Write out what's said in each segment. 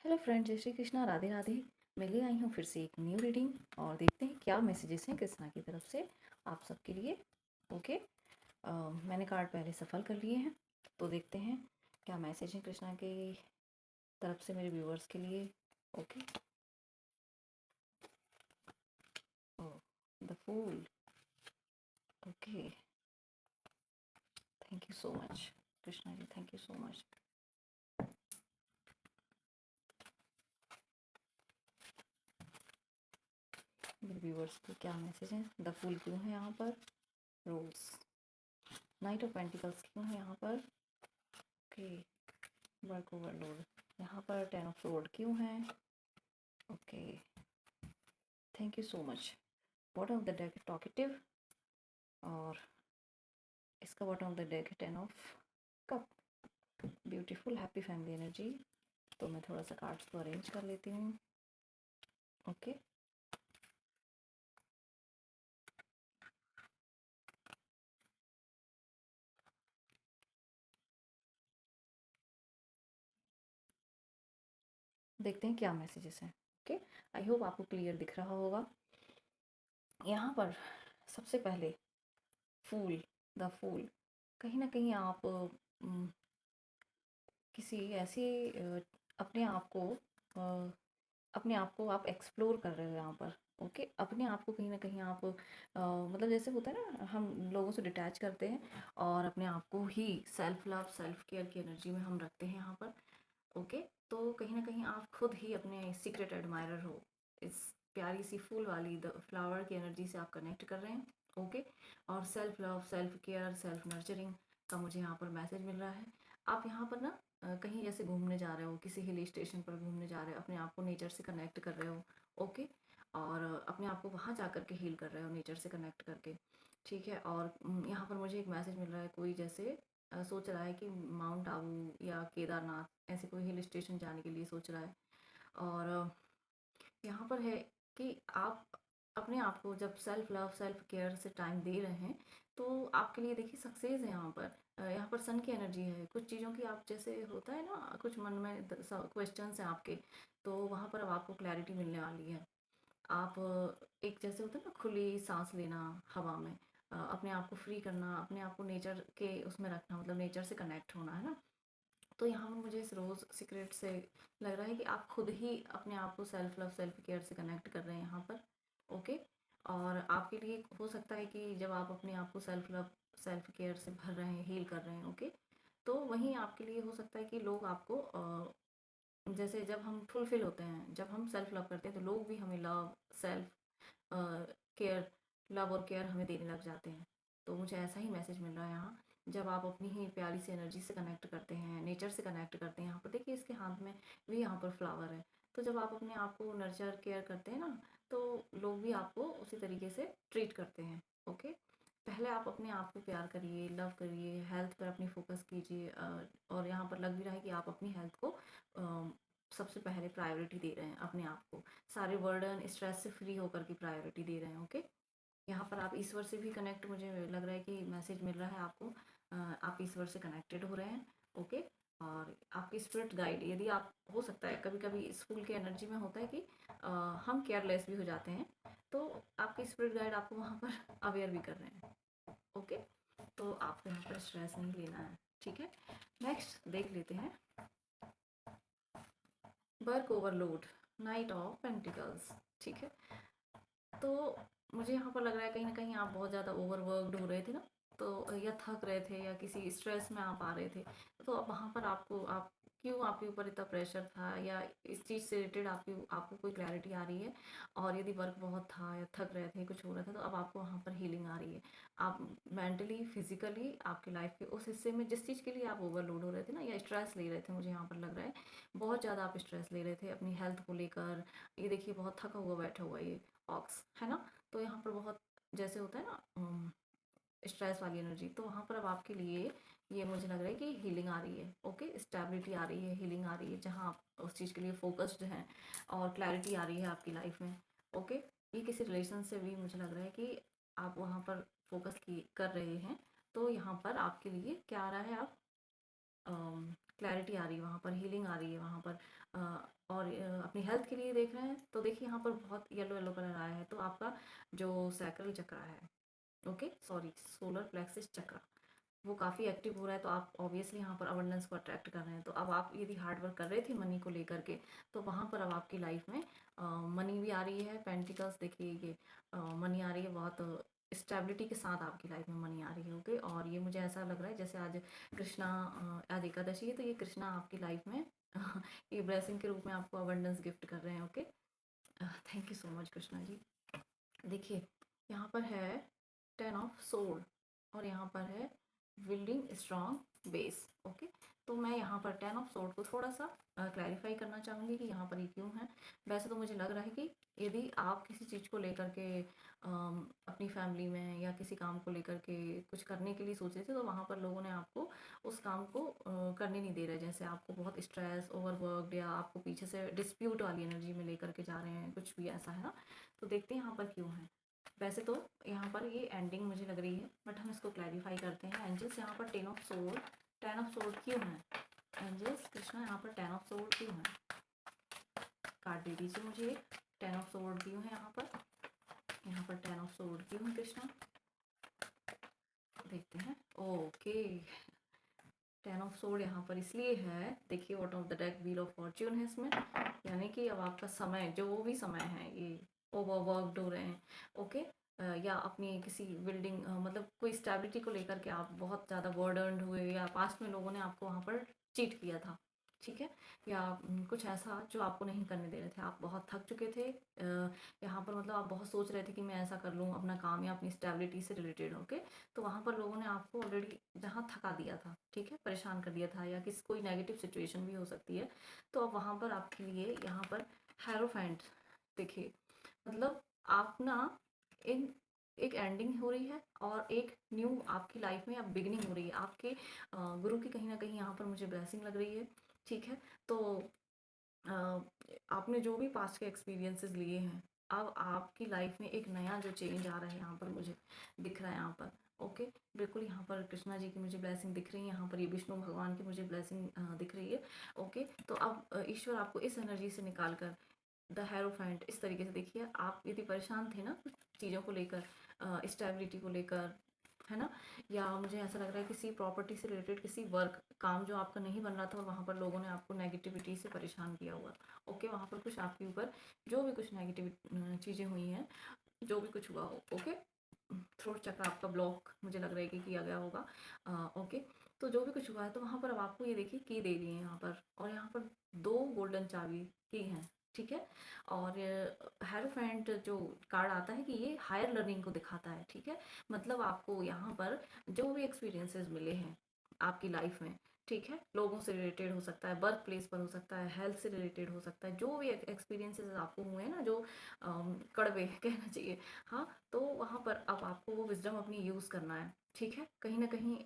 Hello friend, जय श्री कृष्णा, राधे राधे। मैं ले आई हूँ फिर से एक न्यू रीडिंग और देखते हैं क्या मैसेजेस हैं कृष्णा की तरफ से आप सबके लिए। ओके। मैंने कार्ड पहले सफल कर लिए हैं, तो देखते हैं क्या मैसेज है कृष्णा की तरफ से मेरे व्यूअर्स के लिए। ओके। द फूल। Okay. Thank you so much Krishna ji, thank you so much. मेरे व्यूअर्स के क्या मैसेज हैं। द फूल क्यों है यहाँ पर? रोज। नाइट ऑफ पेंटिकल्स क्यों है यहाँ पर? ओके। वर्क ओवरलोड यहाँ पर। 10 ऑफ सोर्ड क्यों है? Okay. Thank you so much. Bottom of the deck talkative, और इसका बॉटम ऑफ द डेक है 10 of cup. Beautiful happy family energy. तो मैं थोड़ा सा कार्ड्स को अरेंज कर लेती हूँ। ओके। देखते हैं क्या मैसेजेस हैं। ओके। आई होप आपको क्लियर दिख रहा होगा। यहाँ पर सबसे पहले फूल, द फूल। कहीं ना कहीं आप किसी ऐसी अपने आप को अपने आप को आप एक्सप्लोर कर रहे हो यहाँ पर। ओके। अपने आप को कहीं ना कहीं आप मतलब जैसे होता है ना, हम लोगों से डिटैच करते हैं और अपने आप को ही सेल्फ लव सेल्फ केयर की एनर्जी में हम रखते हैं यहाँ पर। ओके। तो कहीं ना कहीं आप खुद ही अपने सीक्रेट एडमायरर हो। इस प्यारी सी फूल वाली द फ्लावर की एनर्जी से आप कनेक्ट कर रहे हैं। ओके। और self love self care self nurturing का मुझे यहाँ पर मैसेज मिल रहा है। आप यहाँ पर ना कहीं जैसे घूमने जा रहे हो, किसी हिल स्टेशन पर घूमने जा रहे हो, अपने आप को नेचर से कनेक्ट कर रहे हो। ओके। और अपने आप को वहाँ जा कर के हील कर रहे हो नेचर से कनेक्ट करके। ठीक है। और यहाँ पर मुझे एक मैसेज मिल रहा है, कोई जैसे सोच रहा है कि माउंट आबू या केदारनाथ ऐसे कोई हिल स्टेशन जाने के लिए सोच रहा है। और यहाँ पर है कि आप अपने आप को जब सेल्फ लव सेल्फ केयर से टाइम दे रहे हैं, तो आपके लिए देखिए सक्सेस है यहाँ पर। यहाँ पर सन की एनर्जी है। कुछ चीज़ों की आप जैसे होता है ना, कुछ मन में क्वेश्चंस हैं आपके, तो वहाँ पर अब आपको क्लैरिटी मिलने वाली है। आप एक जैसे होता है ना, खुली सांस लेना हवा में, अपने आप को फ्री करना, अपने आप को नेचर के उसमें रखना, मतलब नेचर से कनेक्ट होना है ना। तो यहाँ पर मुझे इस रोज़ सीक्रेट से लग रहा है कि आप खुद ही अपने आप को सेल्फ लव सेल्फ केयर से कनेक्ट कर रहे हैं यहाँ पर। ओके। और आपके लिए हो सकता है कि जब आप अपने आप को सेल्फ लव सेल्फ केयर से भर रहे हैं, हील कर रहे हैं, ओके, तो वहीं आपके लिए हो सकता है कि लोग आपको जैसे जब हम फुलफिल होते हैं, जब हम सेल्फ लव करते हैं, तो लोग भी हमें लव सेल्फ केयर लव और केयर हमें देने लग जाते हैं। तो मुझे ऐसा ही मैसेज मिल रहा है यहाँ। जब आप अपनी ही प्यारी सी एनर्जी से कनेक्ट करते हैं, नेचर से कनेक्ट करते हैं, यहाँ पर देखिए इसके हाथ में भी यहाँ पर फ्लावर है। तो जब आप अपने आप को नर्चर केयर करते हैं ना, तो लोग भी आपको उसी तरीके से ट्रीट करते हैं। ओके। पहले आप अपने आप को प्यार करिए, लव करिए, हेल्थ पर अपनी फोकस कीजिए। और यहाँ पर लग भी रहा है कि आप अपनी हेल्थ को सबसे पहले प्रायोरिटी दे रहे हैं अपने आप को। सारे बर्डन स्ट्रेस से फ्री होकर के प्रायोरिटी दे रहे हैं। ओके। यहाँ पर आप ईश्वर से भी कनेक्ट, मुझे लग रहा है कि मैसेज मिल रहा है आपको। आप ईश्वर से कनेक्टेड हो रहे हैं। ओके। और आपकी स्पिरिट गाइड, यदि आप हो सकता है कभी कभी इस फूल की एनर्जी में होता है कि हम केयरलेस भी हो जाते हैं, तो आपकी स्पिरिट गाइड आपको वहाँ पर अवेयर भी कर रहे हैं। ओके। तो आपको यहाँ पर स्ट्रेस नहीं लेना है। ठीक है। नेक्स्ट देख लेते हैं। Work overload, night of pentacles. ठीक है। तो मुझे यहाँ पर लग रहा है कहीं ना कहीं आप बहुत ज़्यादा ओवरवर्कड हो रहे थे ना, तो या थक रहे थे या किसी स्ट्रेस में आप आ रहे थे। तो अब वहाँ पर आपको आप क्यों आपके ऊपर इतना प्रेशर था, या इस चीज़ से रिलेटेड आपकी आपको कोई क्लैरिटी आ रही है। और यदि वर्क बहुत था या थक रहे थे, कुछ हो रहा था, तो अब आपको वहाँ पर हीलिंग आ रही है। आप मेंटली फिजिकली आपके लाइफ के उस हिस्से में जिस चीज़ के लिए आप ओवरलोड हो रहे थे ना, या स्ट्रेस ले रहे थे, मुझे यहाँ पर लग रहा है बहुत ज़्यादा आप स्ट्रेस ले रहे थे अपनी हेल्थ को लेकर। ये देखिए बहुत थका हुआ बैठा हुआ ये ऑक्स है ना। तो यहाँ पर बहुत जैसे होता है ना स्ट्रेस वाली एनर्जी, तो वहाँ पर अब आपके लिए ये मुझे लग रहा है कि हीलिंग आ रही है। ओके। स्टेबिलिटी आ रही है, हीलिंग आ रही है, जहाँ आप उस चीज़ के लिए फोकस्ड हैं और क्लैरिटी आ रही है आपकी लाइफ में। ओके। ये किसी रिलेशन से भी मुझे लग रहा है कि आप वहाँ पर फोकस की कर रहे हैं। तो यहाँ पर आपके लिए क्या आ रहा है, आप क्लैरिटी आ रही है वहाँ पर, हीलिंग आ रही है वहाँ पर। और अपनी हेल्थ के लिए देख रहे हैं तो देखिए यहाँ पर बहुत येलो येलो कलर आया है, तो आपका जो सैक्रल चक्र है, ओके सॉरी, सोलर प्लेक्सिस चक्र, वो काफ़ी एक्टिव हो रहा है, तो आप ऑब्वियसली यहाँ पर अबंडेंस को अट्रैक्ट कर रहे हैं। तो अब आप यदि हार्ड वर्क कर रहे थे मनी को लेकर के, तो वहाँ पर अब आपकी लाइफ में मनी भी आ रही है। पेंटिकल्स देखिए, ये मनी आ रही है, बहुत स्टेबिलिटी के साथ आपकी लाइफ में मनी आ रही है, ओके। और ये मुझे ऐसा लग रहा है जैसे आज कृष्णा, आज एकादशी है, तो ये कृष्णा आपकी लाइफ में ये ब्लेसिंग के रूप में आपको अबंडेंस गिफ्ट कर रहे हैं, okay. Thank you so much Krishna ji. देखिए यहाँ पर है 10 ऑफ सोल, और यहाँ पर है बिल्डिंग स्ट्रॉन्ग बेस, ओके। तो मैं यहाँ पर 10 ऑफ सोल को थोड़ा सा क्लैरिफाई करना चाहूँगी कि यहाँ पर ये क्यों है। वैसे तो मुझे लग रहा है कि यदि आप किसी चीज़ को लेकर के अपनी फैमिली में या किसी काम को लेकर के कुछ करने के लिए सोच रहे थे, तो वहाँ पर लोगों ने आपको उस काम को करने नहीं दे रहे, जैसे आपको बहुत स्ट्रेस, ओवरवर्कड, या आपको पीछे से डिस्प्यूट वाली एनर्जी में लेकर के जा रहे हैं, कुछ भी ऐसा है ना। तो देखते हैं यहाँ पर क्यों है। वैसे तो यहाँ पर ये एंडिंग मुझे लग रही है, बट हम इसको क्लैरिफाई करते हैं। एंजल्स यहाँ पर 10 ऑफ सोल क्यों है? एंजल्स कृष्णा यहाँ पर 10 ऑफ सोल क्यों है? कार्ड दे दीजिए मुझे। 10 ऑफ सोल क्यों है यहाँ पर? यहाँ पर 10 ऑफ सोल क्यों है कृष्णा? देखते हैं। ओके, 10 ऑफ सोल यहाँ पर इसलिए है, देखिए what of the deck, wheel of Fortune है इसमें, यानी कि अब आपका समय, जो भी समय है, ये ओवरवर्कड हो रहे हैं, ओके। या अपनी किसी बिल्डिंग, मतलब कोई स्टेबिलिटी को लेकर के आप बहुत ज़्यादा बर्डनड हुए, या पास्ट में लोगों ने आपको वहाँ पर चीट किया था, ठीक है। या कुछ ऐसा जो आपको नहीं करने दे रहे थे, आप बहुत थक चुके थे यहाँ पर, मतलब आप बहुत सोच रहे थे कि मैं ऐसा कर लूँ अपना काम या अपनी स्टेबिलिटी से रिलेटेड, ओके। तो वहाँ पर लोगों ने आपको ऑलरेडी जहाँ थका दिया था, ठीक है, परेशान कर दिया था, या किसी कोई नेगेटिव सिचुएशन भी हो सकती है। तो अब वहाँ पर आपके लिए यहाँ पर हेरोफेंट, देखिए मतलब आप ना, इन एक एंडिंग हो रही है और एक न्यू आपकी लाइफ में अब बिगिनिंग हो रही है। आपके गुरु की कहीं ना कहीं यहाँ पर मुझे ब्लेसिंग लग रही है, ठीक है। तो अ, आपने जो भी पास्ट के एक्सपीरियंसेस लिए हैं, अब आपकी लाइफ में एक नया जो चेंज आ रहा है यहाँ पर मुझे दिख रहा है, यहाँ पर, ओके। बिल्कुल यहाँ पर कृष्णा जी की मुझे ब्लेसिंग दिख रही है, यहाँ पर ये विष्णु भगवान की मुझे ब्लेसिंग दिख रही है, ओके। तो अब ईश्वर आपको इस एनर्जी से निकाल कर, द हेरोफेंट, इस तरीके से देखिए, आप यदि परेशान थे ना कुछ चीज़ों को लेकर, स्टेबिलिटी को लेकर, है ना, या मुझे ऐसा लग रहा है किसी प्रॉपर्टी से रिलेटेड किसी वर्क काम जो आपका नहीं बन रहा था, और वहाँ पर लोगों ने आपको नेगेटिविटी से परेशान किया हुआ, ओके। वहाँ पर कुछ आपके ऊपर जो भी कुछ नेगेटिव चीज़ें हुई हैं, जो भी कुछ हुआ हो, ओके। थ्रोट चक्र आपका ब्लॉक मुझे लग रहा है कि किया गया होगा, ओके। तो जो भी कुछ हुआ है, तो वहाँ पर अब आपको ये देखिए की दे रही है यहाँ पर, और यहाँ पर 2 गोल्डन चाबी की हैं, ठीक है। और हेरोफेंट जो कार्ड आता है कि ये हायर लर्निंग को दिखाता है, ठीक है। मतलब आपको यहाँ पर जो भी एक्सपीरियंसेस मिले हैं आपकी लाइफ में, ठीक है, लोगों से रिलेटेड हो सकता है, वर्क प्लेस पर हो सकता है, हेल्थ से रिलेटेड हो सकता है, जो भी एक्सपीरियंसेस आपको हुए हैं ना, जो कड़वे कहना चाहिए, हाँ। तो वहाँ पर अब आपको वो विजडम अपनी यूज़ करना है, ठीक है। कहीं ना कहीं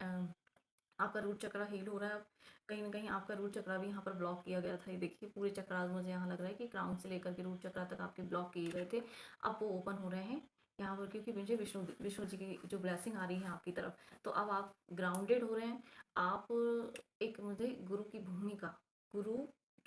आपका रूट चक्र हील हो रहा है, कहीं ना कहीं आपका रूट चक्र भी यहाँ पर ब्लॉक किया गया था। ये देखिए पूरे चक्रास मुझे यहाँ लग रहा है कि क्राउन से लेकर के रूट चक्र तक आपके ब्लॉक किए गए थे, अब वो ओपन हो रहे हैं यहाँ पर, क्योंकि मुझे विष्णु जी की जो ब्लेसिंग आ रही है आपकी तरफ। तो अब आप ग्राउंडेड हो रहे हैं, आप एक, मुझे गुरु की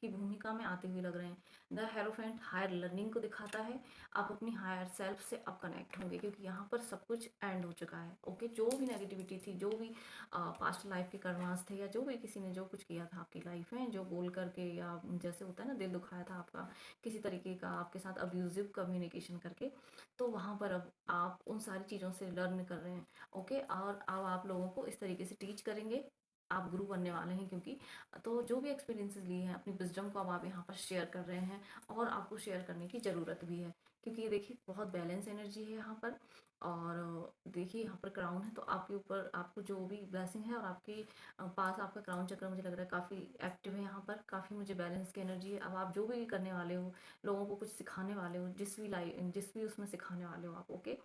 भूमिका में आते हुए लग रहे हैं। द हेरोफेंट हायर लर्निंग को दिखाता है, आप अपनी हायर सेल्फ से अब कनेक्ट होंगे, क्योंकि यहाँ पर सब कुछ एंड हो चुका है, ओके। जो भी नेगेटिविटी थी, जो भी पास्ट लाइफ के कर्मास थे, या जो भी किसी ने जो कुछ किया था आपकी लाइफ में, जो बोल करके, या जैसे होता है ना दिल दुखाया था आपका किसी तरीके का, आपके साथ अब्यूजिव कम्युनिकेशन करके, तो वहाँ पर अब आप उन सारी चीज़ों से लर्न कर रहे हैं, ओके। और अब आप लोगों को इस तरीके से टीच करेंगे, आप गुरु बनने वाले हैं, क्योंकि तो जो भी एक्सपीरियंसेस लिए हैं अपनी विजडम को अब आप यहाँ पर शेयर कर रहे हैं, और आपको शेयर करने की ज़रूरत भी है, क्योंकि ये देखिए बहुत बैलेंस एनर्जी है यहाँ पर। और देखिए यहाँ पर क्राउन है, तो आपके ऊपर आपको जो भी ब्लेसिंग है, और आपके पास आपका क्राउन चक्र मुझे लग रहा है काफ़ी एक्टिव है यहाँ पर, काफ़ी मुझे बैलेंस की एनर्जी है। अब आप जो भी करने वाले हो, लोगों को कुछ सिखाने वाले हो, जिस भी उसमें सिखाने वाले हो आप, ओके।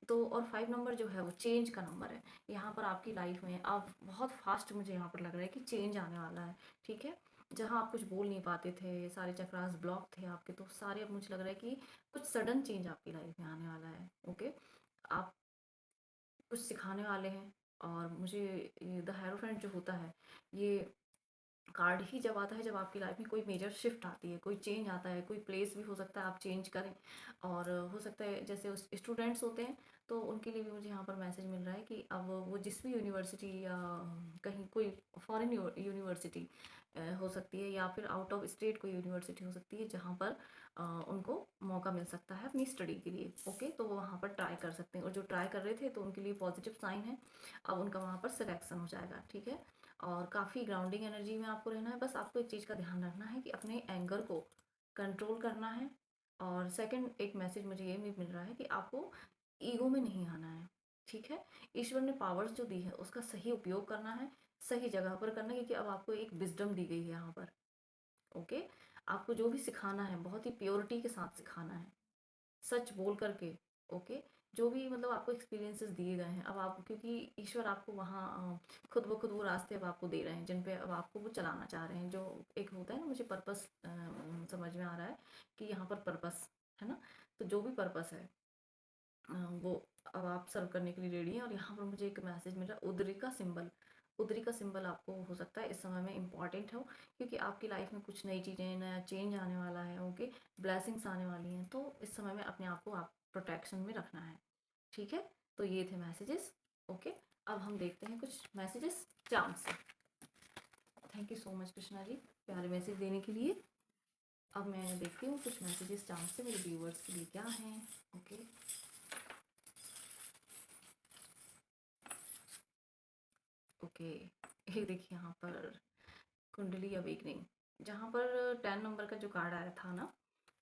तो और 5 नंबर जो है वो चेंज का नंबर है, यहाँ पर आपकी लाइफ में अब बहुत फास्ट मुझे यहाँ पर लग रहा है कि चेंज आने वाला है, ठीक है। जहाँ आप कुछ बोल नहीं पाते थे, सारे चक्रास ब्लॉक थे आपके, तो सारे अब मुझे लग रहा है कि कुछ सडन चेंज आपकी लाइफ में आने वाला है, ओके। आप कुछ सिखाने वाले हैं, और मुझे द हेरोफेंट जो होता है, ये कार्ड ही जब आता है जब आपकी लाइफ में कोई मेजर शिफ्ट आती है, कोई चेंज आता है, कोई प्लेस भी हो सकता है आप चेंज करें। और हो सकता है जैसे उस स्टूडेंट्स होते हैं, तो उनके लिए भी मुझे यहाँ पर मैसेज मिल रहा है कि अब वो जिस भी यूनिवर्सिटी या कहीं कोई फॉरेन यूनिवर्सिटी हो सकती है, या फिर आउट ऑफ स्टेट कोई यूनिवर्सिटी हो सकती है जहाँ पर उनको मौका मिल सकता है अपनी स्टडी के लिए। ओके, तो वो वहाँ पर ट्राई कर सकते हैं, और जो ट्राई कर रहे थे तो उनके लिए पॉजिटिव साइन है, अब उनका वहाँ पर सिलेक्शन हो जाएगा। ठीक है, और काफ़ी ग्राउंडिंग एनर्जी में आपको रहना है। बस आपको एक चीज़ का ध्यान रखना है कि अपने एंगर को कंट्रोल करना है। और सेकंड एक मैसेज मुझे ये भी मिल रहा है कि आपको ईगो में नहीं आना है। ठीक है, ईश्वर ने पावर्स जो दी है उसका सही उपयोग करना है, सही जगह पर करना है, क्योंकि अब आपको एक विजडम दी गई है यहाँ पर। ओके, आपको जो भी सिखाना है बहुत ही प्योरिटी के साथ सिखाना है, सच बोल करके। ओके, जो भी मतलब आपको एक्सपीरियंसेस दिए गए हैं, अब आप क्योंकि ईश्वर आपको वहाँ खुद ब खुद वो रास्ते अब आपको दे रहे हैं जिन पे अब आपको वो चलाना चाह रहे हैं। जो एक होता है ना, मुझे पर्पस समझ में आ रहा है कि यहाँ पर पर्पस है ना, तो जो भी पर्पस है वो अब आप सर्व करने के लिए रेडी हैं। और यहाँ पर मुझे एक मैसेज मिला, उदरी का सिंबल। उदरी का सिंबल आपको हो सकता है इस समय में इम्पॉर्टेंट हो, क्योंकि आपकी लाइफ में कुछ नई चीज़ें, नया चेंज आने वाला है। ओके, ब्लेसिंग्स आने वाली हैं, तो इस समय में अपने आप को आप प्रोटेक्शन में रखना है। ठीक है, तो ये थे मैसेजेस। ओके, अब हम देखते हैं कुछ मैसेजेस चाम से। Thank you so much Krishna ji, प्यारे मैसेज देने के लिए। अब मैं देखती हूँ कुछ मैसेजेस चाम से मेरे व्यूवर्स के लिए क्या हैं। ओके, ओके, ये देखिए यहाँ पर कुंडली अवेकनिंग, जहाँ पर 10 नंबर का जो कार्ड आया था ना,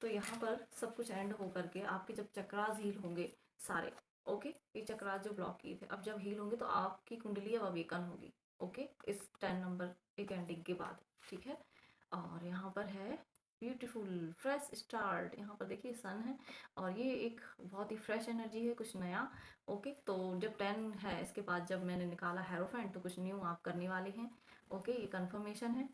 तो यहाँ पर सब कुछ एंड हो करके आपके जब चक्रास हील होंगे सारे। ओके, ये चक्रास जो ब्लॉक किए थे अब जब हील होंगे तो आपकी कुंडली अब अवेकन होगी। ओके, इस 10 नंबर एक एंडिंग के बाद। ठीक है, और यहाँ पर है ब्यूटीफुल फ्रेश स्टार्ट। यहाँ पर देखिए सन है, और ये एक बहुत ही फ्रेश एनर्जी है, कुछ नया। ओके, तो जब 10 है इसके बाद जब मैंने निकाला हेरोफेंट, तो कुछ न्यू आप करने वाले हैं। ओके, ये कंफर्मेशन है।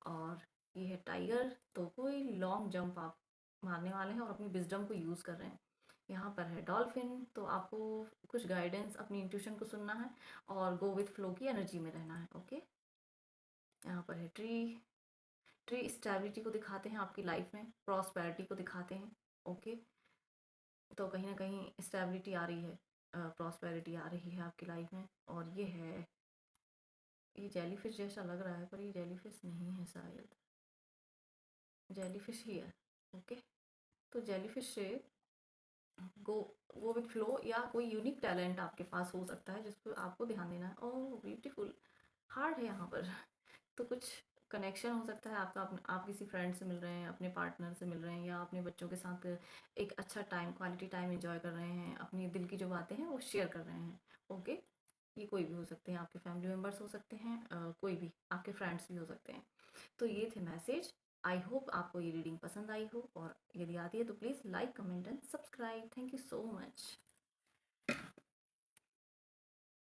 और ये है टाइगर, तो कोई लॉन्ग जंप आप मारने वाले हैं और अपनी विजडम को यूज़ कर रहे हैं। यहाँ पर है डॉल्फिन, तो आपको कुछ गाइडेंस, अपनी इंट्यूशन को सुनना है और गो विथ फ्लो की एनर्जी में रहना है। ओके, यहाँ पर है ट्री। ट्री स्टेबिलिटी को दिखाते हैं आपकी लाइफ में, प्रॉस्पेरिटी को दिखाते हैं। ओके, तो कहीं ना कहीं स्टेबिलिटी आ रही है, प्रॉस्पेरिटी आ रही है आपकी लाइफ में। और ये है, ये जेलीफिश जैसा लग रहा है पर ये जेलीफिश नहीं है शायद, जेलीफिश ही है। ओके, तो जेलीफिश से गो गो विथ फ्लो, या कोई यूनिक टैलेंट आपके पास हो सकता है जिस पर आपको ध्यान देना है। ओह ब्यूटीफुल, हार्ड है यहाँ पर। तो कुछ कनेक्शन हो सकता है आपका, आप किसी फ्रेंड से मिल रहे हैं, अपने पार्टनर से मिल रहे हैं, या अपने बच्चों के साथ एक अच्छा टाइम, क्वालिटी टाइम एंजॉय कर रहे हैं, अपनी दिल की जो बातें हैं वो शेयर कर रहे हैं। ओके, ये कोई भी हो सकते हैं, आपके फैमिली मेम्बर्स हो सकते हैं, कोई भी आपके फ्रेंड्स भी हो सकते हैं। तो ये थे मैसेज। आई होप आपको ये रीडिंग पसंद आई हो, और यदि आती है तो please like, comment and subscribe. Thank you so much.